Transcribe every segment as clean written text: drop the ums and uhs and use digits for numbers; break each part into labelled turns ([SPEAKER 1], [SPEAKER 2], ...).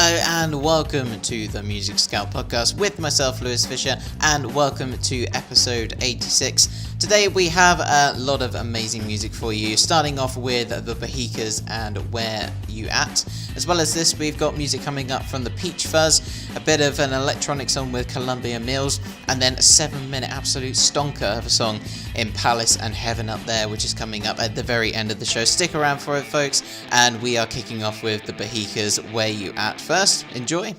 [SPEAKER 1] Hello and welcome to the Music Scout Podcast with myself, Lewis Fisher, and welcome to episode 86. Today we have a lot of amazing music for you, starting off with the Bohicas and Where You At. As well as this, we've got music coming up from the Peach Fuzz, a bit of an electronic song with Columbia Mills, and then a 7-minute absolute stonker of a song in Palace and Heaven Up There, which is coming up at the very end of the show. Stick around for it, folks, and we are kicking off with the Bohicas, Where You At. First, enjoy.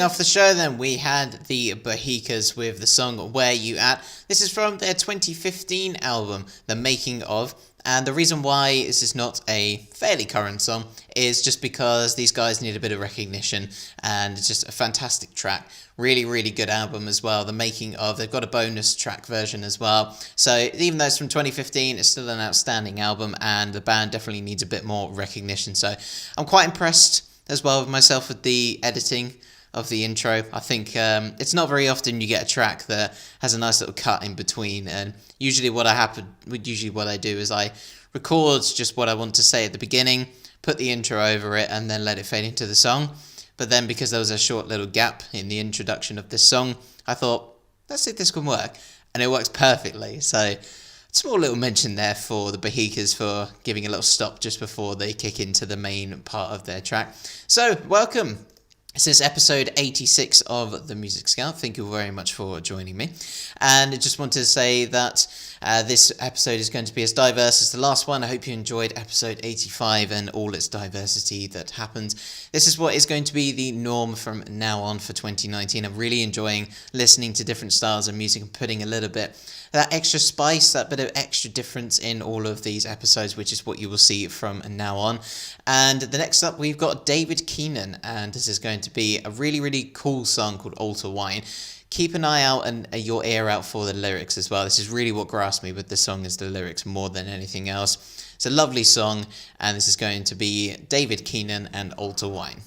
[SPEAKER 1] Off the show then, we had the Bohicas with the song Where You At. This is from their 2015 album, The Making Of, and the reason why this is not a fairly current song is just because these guys need a bit of recognition, and it's just a fantastic track. Really good album as well, The Making Of. They've got a bonus track version as well, so even though it's from 2015, it's still an outstanding album, and the band definitely needs a bit more recognition. So I'm quite impressed as well with myself with the editing of the intro. I think it's not very often you get a track that has a nice little cut in between, and usually what I do is I record just what I want to say at the beginning, put the intro over it, and then let it fade into the song. But then because there was a short little gap in the introduction of this song, I thought, let's see if this can work, and it works perfectly. So small little mention there for the Bohicas for giving a little stop just before they kick into the main part of their track. So welcome. This is episode 86 of The Music Scout. Thank you very much for joining me. And I just wanted to say that this episode is going to be as diverse as the last one. I hope you enjoyed episode 85 and all its diversity that happened. This is what is going to be the norm from now on for 2019. I'm really enjoying listening to different styles of music and putting a little bit that extra spice, that bit of extra difference in all of these episodes, which is what you will see from now on. And the next up, we've got David Keenan, and this is going to be a really cool song called Altar Wine. Keep an eye out and your ear out for the lyrics as well. This is really what grasped me with the song, is the lyrics more than anything else. It's a lovely song, and this is going to be David Keenan and Altar Wine.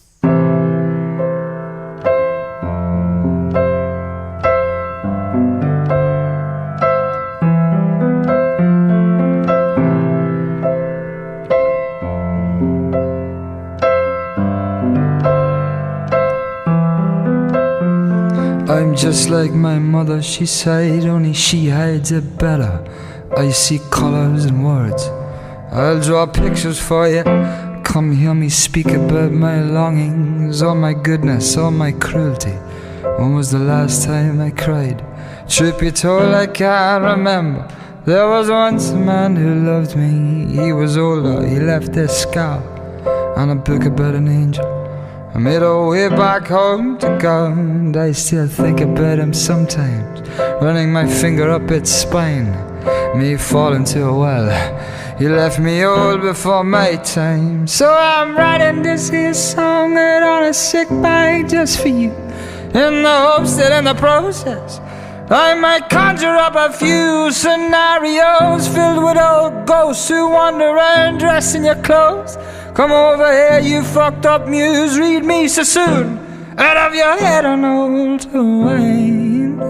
[SPEAKER 2] I'm just like my mother, she sighed, only she hides it better. I see colours and words, I'll draw pictures for you. Come hear me speak about my longings, all my goodness, all my cruelty. When was the last time I cried? Truth be told, I can't remember. There was once a man who loved me. He was older, he left this scar and a book about an angel. I made a way back home to God. I still think about him sometimes, running my finger up its spine. Me fall into a well. He left me old before my time. So I'm writing this here song out on a sick bag just for you, in the hopes that in the process I might conjure up a few scenarios filled with old ghosts who wander around dressed in your clothes. Come over here, you fucked up muse, read me so soon out of your head on old wine.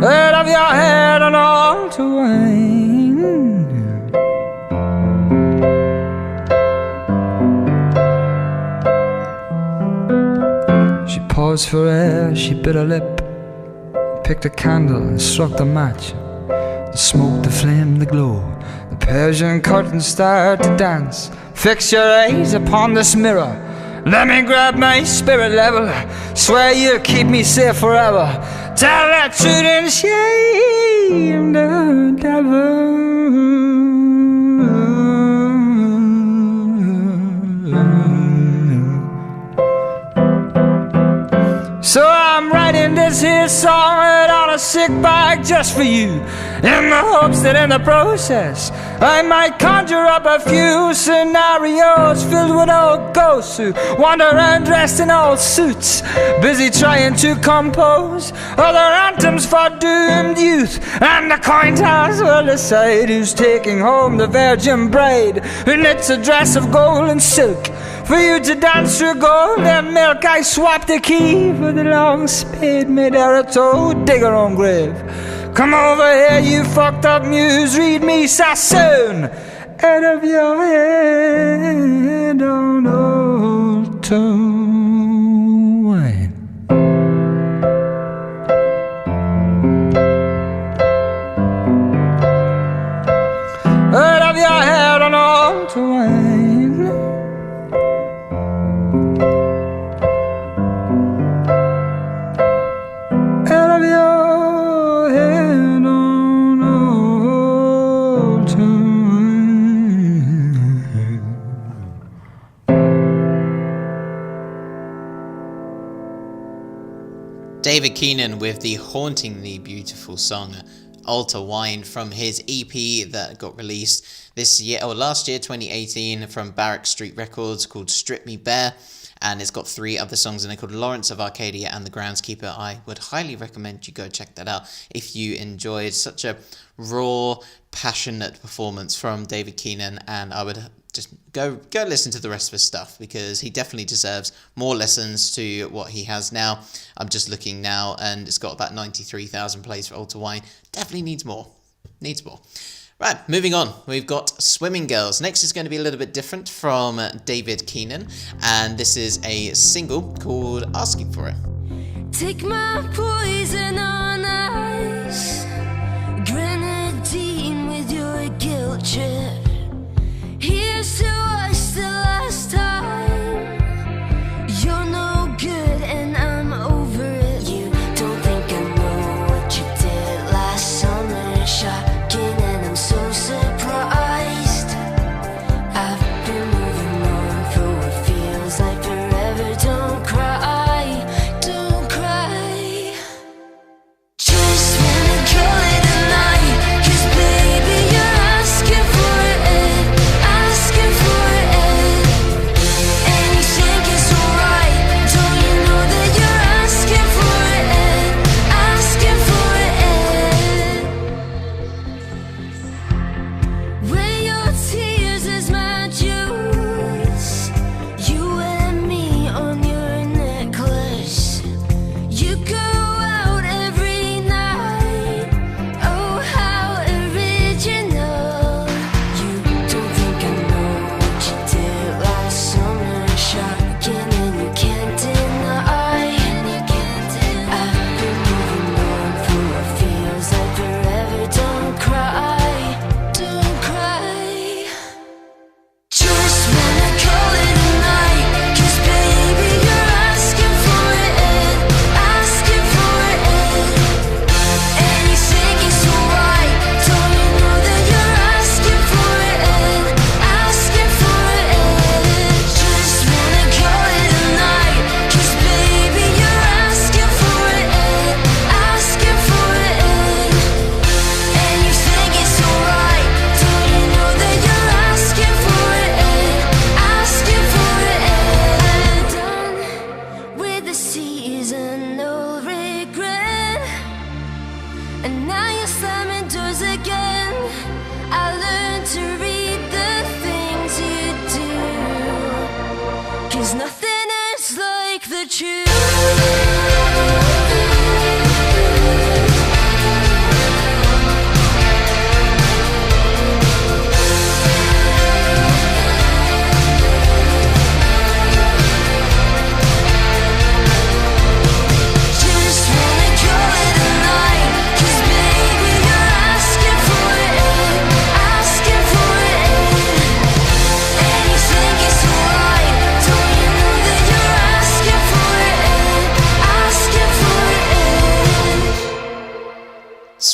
[SPEAKER 2] Out of your head on old wine. She paused for air, she bit her lip, picked a candle and struck the match. The smoke, the flame, the glow, the Persian curtains start to dance. Fix your eyes upon this mirror, let me grab my spirit level. Swear you'll keep me safe forever. Tell that truth and shame the devil. So I'm writing this here song out on a sick bag just for you, in the hopes that in the process I might conjure up a few scenarios filled with old ghosts who wander around dressed in old suits, busy trying to compose other anthems for doomed youth. And the coin toss will decide who's taking home the virgin bride who knits a dress of gold and silk for you to dance through gold and milk. I swapped the key for the long spade, made her a toe, dig her own grave. Come over here, you fucked up muse, read me Sassoon out of your head on old wine. Out of your head on old wine.
[SPEAKER 1] David Keenan with the hauntingly beautiful song Altar Wine from his EP that got released this year, or last year, 2018, from Barrack Street Records, called Strip Me Bare. And it's got 3 other songs in it called Lawrence of Arcadia and The Groundskeeper. I would highly recommend you go check that out if you enjoyed such a raw, passionate performance from David Keenan. And I would just go listen to the rest of his stuff, because he definitely deserves more listens to what he has now. I'm just looking now and it's got about 93,000 plays for Altar Wine. Definitely needs more. Right, moving on, we've got Swimming Girls. Next is going to be a little bit different from David Keenan, and this is a single called Asking For It.
[SPEAKER 3] Take my poison on ice, grenadine with your guilt trip. Here's to us the last time. You're no good and I'm over it. You don't think I know what you did last summer. Shocking and I'm so surprised. I've been moving on for what feels like forever. Don't cry, don't cry. Just wanna go.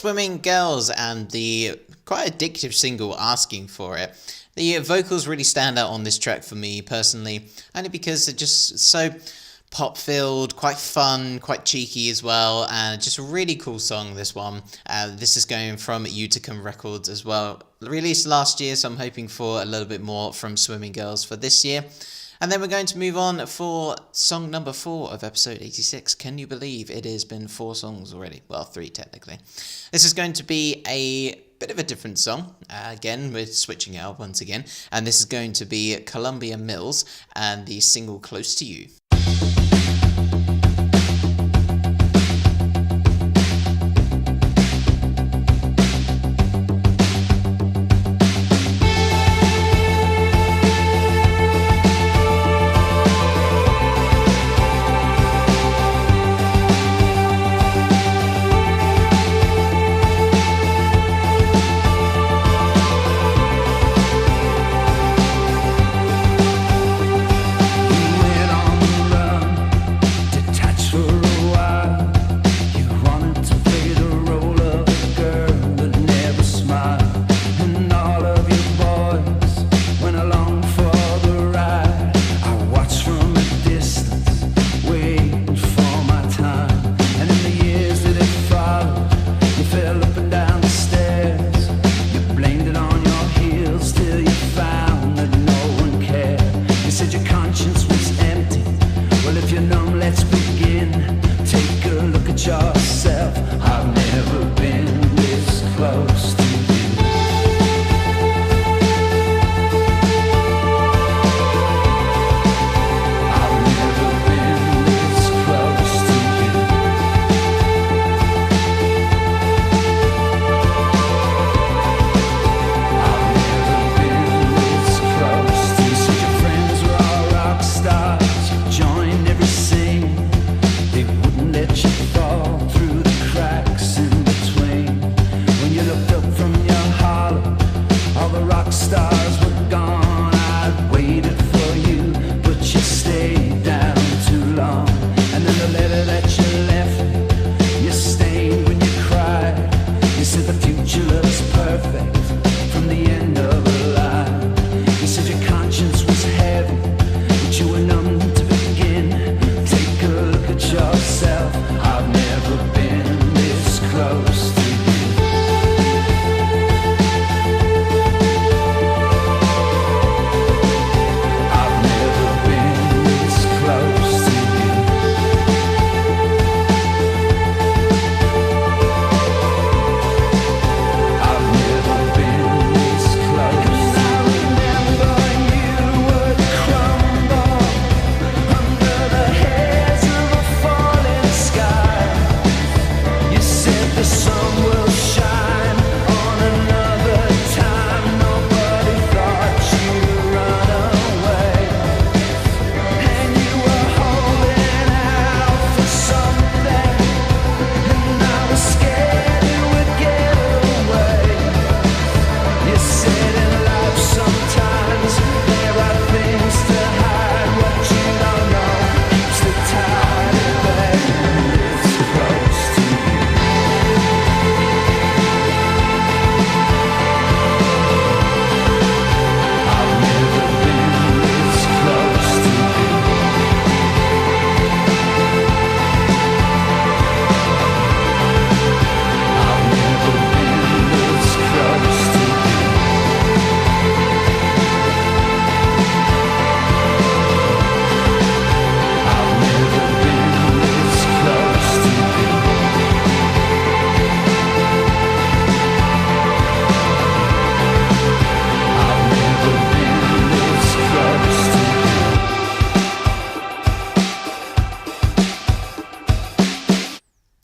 [SPEAKER 1] Swimming Girls and the quite addictive single Asking For It. The vocals really stand out on this track for me personally, only because they're just so pop-filled, quite fun, quite cheeky as well, and just a really cool song, this one. This is going from Uticum Records as well. Released last year, so I'm hoping for a little bit more from Swimming Girls for this year. And then we're going to move on for song number 4 of episode 86. Can you believe it has been 4 songs already? Well, 3 technically. This is going to be a bit of a different song. Again, we're switching it out once again. And this is going to be Columbia Mills and the single Close to You.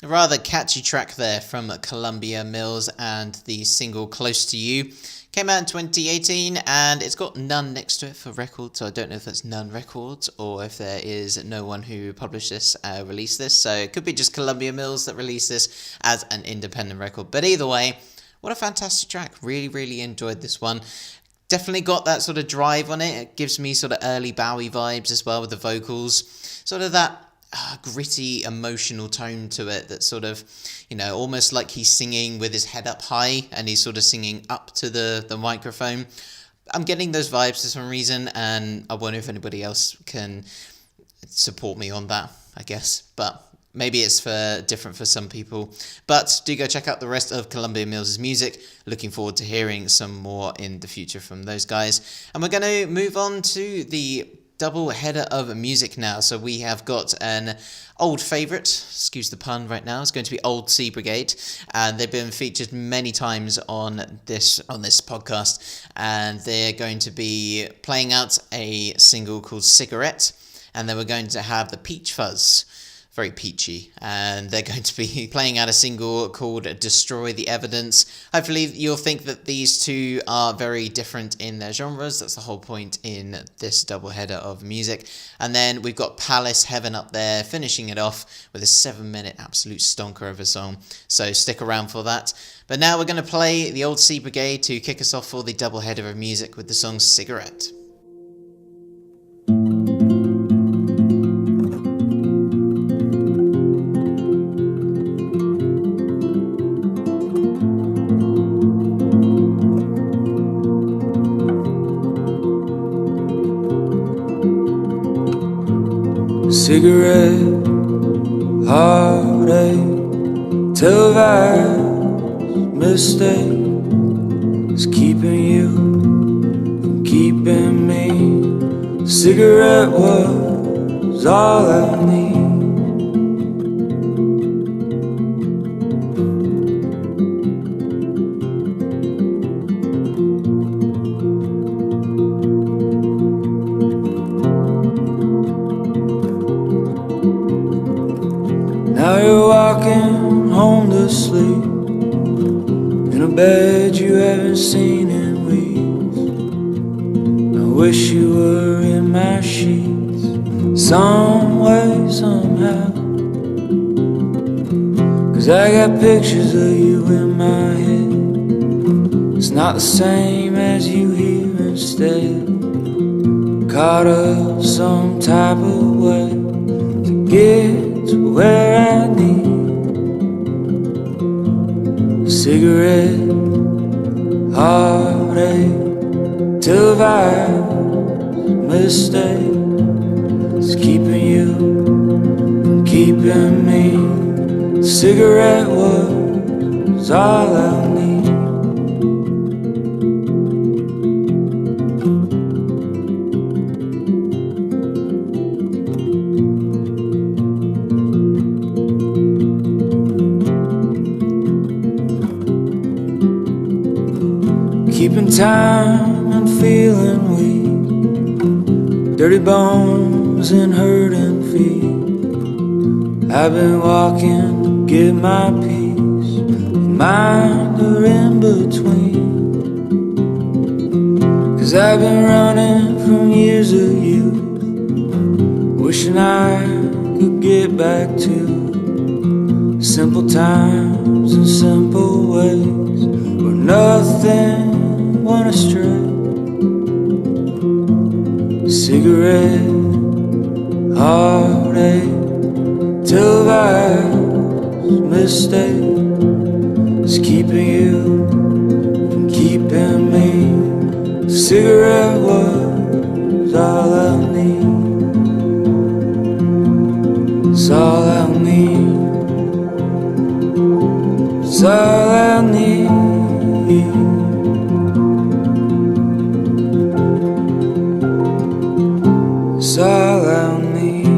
[SPEAKER 1] Rather catchy track there from Columbia Mills and the single Close to You. Came out in 2018 and it's got None next to it for records, so I don't know if that's None Records or if there is no one who published this, released this, so it could be just Columbia Mills that released this as an independent record. But either way, what a fantastic track. Really enjoyed this one. Definitely got that sort of drive on it. It gives me sort of early Bowie vibes as well with the vocals. Sort of that gritty, emotional tone to it that sort of, almost like he's singing with his head up high and he's sort of singing up to the microphone. I'm getting those vibes for some reason, and I wonder if anybody else can support me on that, I guess. But maybe it's different for some people. But do go check out the rest of Columbia Mills' music. Looking forward to hearing some more in the future from those guys. And we're going to move on to the double header of music now. So we have got an old favourite, excuse the pun right now, it's going to be Old Sea Brigade, and they've been featured many times on this podcast, and they're going to be playing out a single called Cigarette, and then we're going to have the Peach Fuzz, very peachy, and they're going to be playing out a single called Destroy the Evidence. Hopefully you'll think that these two are very different in their genres. That's the whole point in this double header of music. And then we've got Palace Heaven up there, finishing it off with a 7-minute absolute stonker of a song, so stick around for that. But now we're going to play the Old Sea Brigade to kick us off for the double header of music with the song Cigarette.
[SPEAKER 2] Cigarette, heartache, televised mistake is keeping you from keeping me. Cigarette was all I need. Now you're walking home to sleep in a bed you haven't seen in weeks. I wish you were in my sheets some way, somehow, 'cause I got pictures of you in my head. It's not the same as you here instead. Caught up some type of way to get to where I need. Cigarette, heartache, televised mistake is keeping you from keeping me. Cigarette was all I need. Keeping time and feeling weak, dirty bones and hurting feet. I've been walking to get my peace, mind are in between. 'Cause I've been running from years of youth, wishing I could get back to simple times and simple ways where nothing went astray. Cigarette, heartache, televised mistake is keeping you from keeping me. Cigarette was all I need. It's all I need. It's all I need. It's all I need.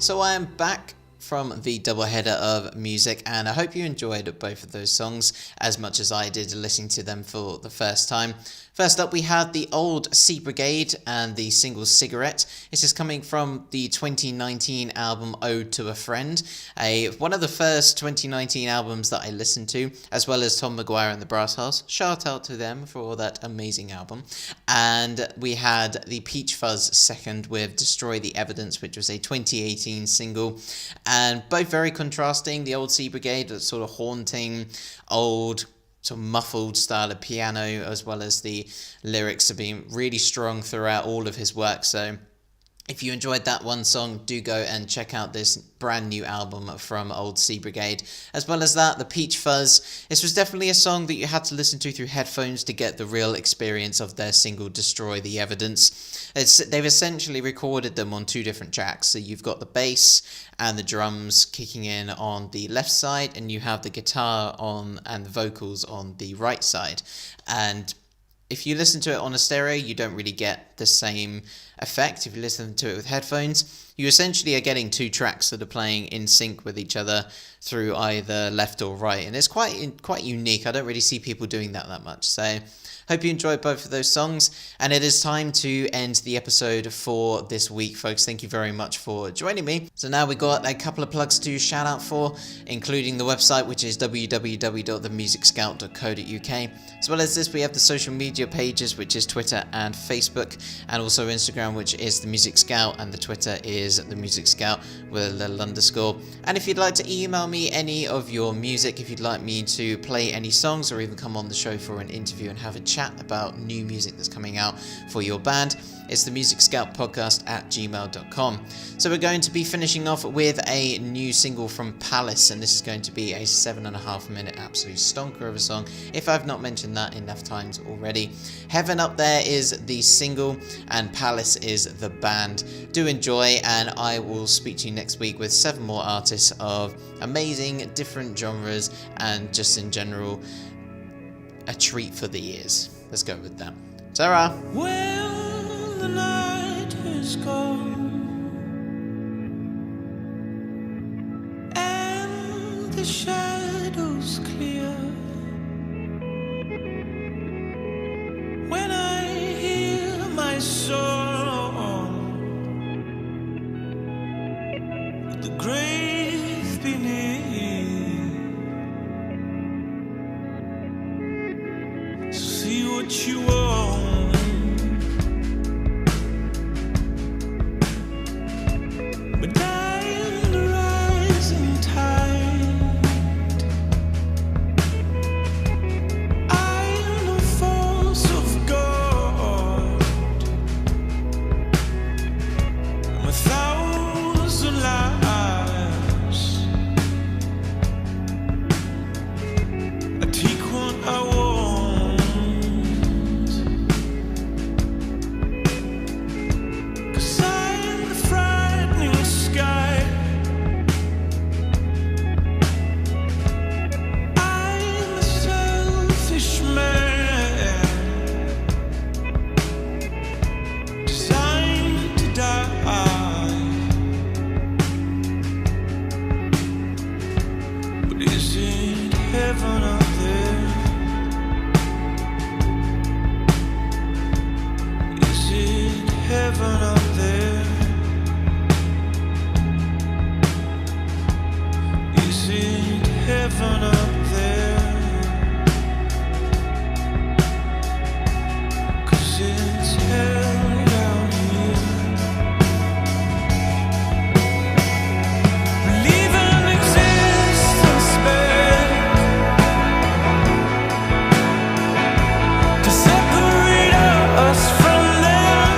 [SPEAKER 1] So I am back from the doubleheader of music, and I hope you enjoyed both of those songs as much as I did listening to them for the first time. First up, we had the Old Sea Brigade and the single Cigarette. This is coming from the 2019 album Ode to a Friend, one of the first 2019 albums that I listened to, as well as Tom McGuire and the Brass House. Shout out to them for that amazing album. And we had the Peach Fuzz second with Destroy the Evidence, which was a 2018 single. And both very contrasting. The Old Sea Brigade, that sort of haunting, old, sort of muffled style of piano, as well as the lyrics have been really strong throughout all of his work. So if you enjoyed that one song, do go and check out this brand new album from Old Sea Brigade. As well as that, the Peach Fuzz. This was definitely a song that you had to listen to through headphones to get the real experience of their single Destroy the Evidence. They've essentially recorded them on two different tracks. So you've got the bass and the drums kicking in on the left side, and you have the guitar on and the vocals on the right side. And if you listen to it on a stereo, you don't really get the same effect. If you listen to it with headphones, you essentially are getting two tracks that are playing in sync with each other through either left or right. And it's quite unique. I don't really see people doing that much. So hope you enjoyed both of those songs. And it is time to end the episode for this week, folks. Thank you very much for joining me. So now we got a couple of plugs to shout out for, including the website, which is www.themusicscout.co.uk. As well as this, we have the social media pages, which is Twitter and Facebook, and also Instagram, which is The Music Scout, and the Twitter is The Music Scout with a little underscore. And if you'd like to email me any of your music, if you'd like me to play any songs or even come on the show for an interview and have a chat about new music that's coming out for your band, it's themusicscoutpodcast@gmail.com. So we're going to be finishing off with a new single from Palace, and this is going to be a 7.5 minute absolute stonker of a song, if I've not mentioned that enough times already. Heaven Up There is the single, and Palace is the band. Do enjoy, and I will speak to you next week with 7 more artists of amazing different genres, and just in general a treat for the ears. Let's go with that. Sarah.
[SPEAKER 4] Well, the night is gone, and the shadows clear. When I hear my song, the grave beneath, see what you want. But I'm the rising tide. I'm the force of God. I'm 1,000 lives. I take what I want. 'Cause I'm the frightening sky. I'm a selfish man, designed to die. But is it heaven up there? Is it heaven up there? Is it heaven up there? 'Cause it's hell down here. Leave an existence back to separate us from them.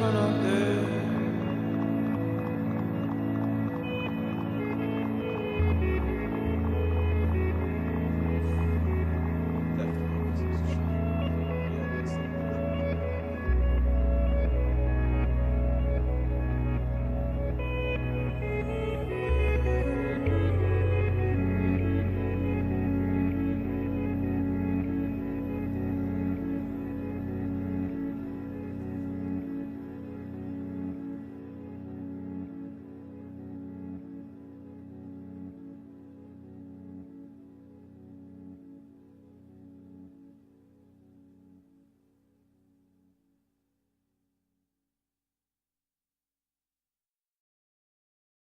[SPEAKER 4] heaven up